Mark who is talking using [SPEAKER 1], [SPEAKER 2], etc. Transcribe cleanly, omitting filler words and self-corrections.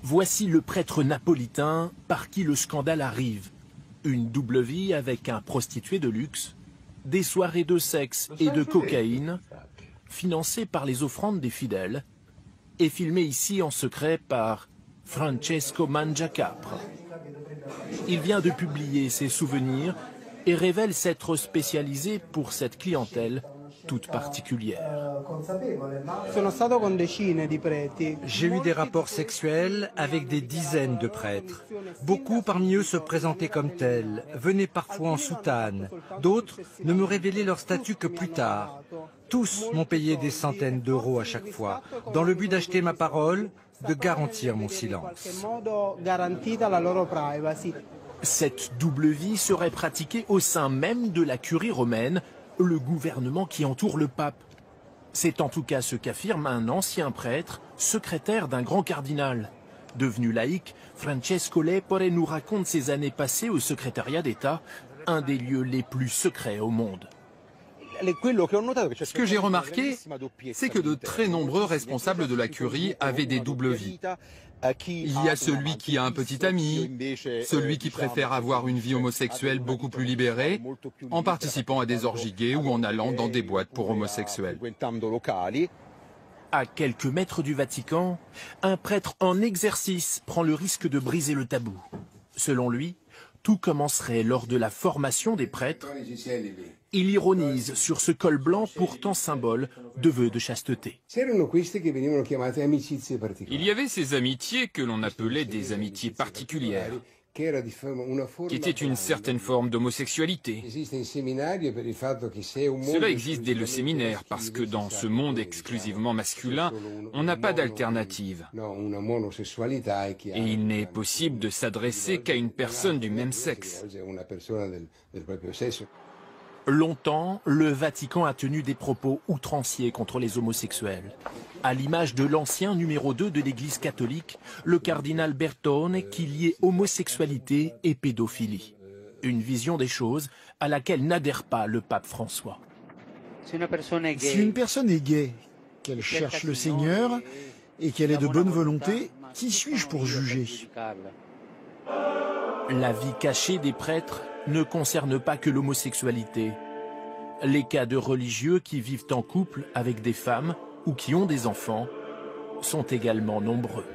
[SPEAKER 1] Voici le prêtre napolitain par qui le scandale arrive. Une double vie avec un prostitué de luxe, des soirées de sexe et de cocaïne, financées par les offrandes des fidèles, et filmées ici en secret par Francesco Mangiacapre. Il vient de publier ses souvenirs et révèle s'être spécialisé pour cette clientèle toute particulière.
[SPEAKER 2] J'ai eu des rapports sexuels avec des dizaines de prêtres. Beaucoup parmi eux se présentaient comme tels, venaient parfois en soutane. D'autres ne me révélaient leur statut que plus tard. Tous m'ont payé des centaines d'euros à chaque fois, dans le but d'acheter ma parole, de garantir mon silence.
[SPEAKER 1] Cette double vie serait pratiquée au sein même de la curie romaine, le gouvernement qui entoure le pape. C'est en tout cas ce qu'affirme un ancien prêtre, secrétaire d'un grand cardinal. Devenu laïc, Francesco Lepore nous raconte ses années passées au secrétariat d'État, un des lieux les plus secrets au monde.
[SPEAKER 3] Ce que j'ai remarqué, c'est que de très nombreux responsables de la curie avaient des doubles vies. Il y a celui qui a un petit ami, celui qui préfère avoir une vie homosexuelle beaucoup plus libérée, en participant à des orgies gays ou en allant dans des boîtes pour homosexuels.
[SPEAKER 1] À quelques mètres du Vatican, un prêtre en exercice prend le risque de briser le tabou. Selon lui, tout commencerait lors de la formation des prêtres. Il ironise sur ce col blanc pourtant symbole de vœux de chasteté.
[SPEAKER 4] Il y avait ces amitiés que l'on appelait des amitiés particulières, qui étaient une certaine forme d'homosexualité. Cela existe dès le séminaire, parce que dans ce monde exclusivement masculin, on n'a pas d'alternative. Et il n'est possible de s'adresser qu'à une personne du même sexe.
[SPEAKER 1] Longtemps, le Vatican a tenu des propos outranciers contre les homosexuels. À l'image de l'ancien numéro 2 de l'Église catholique, le cardinal Bertone, qui liait homosexualité et pédophilie. Une vision des choses à laquelle n'adhère pas le pape François.
[SPEAKER 5] Si une personne est gay, qu'elle cherche le Seigneur et qu'elle est de bonne volonté, qui suis-je pour juger?
[SPEAKER 1] La vie cachée des prêtres ne concerne pas que l'homosexualité. Les cas de religieux qui vivent en couple avec des femmes ou qui ont des enfants sont également nombreux.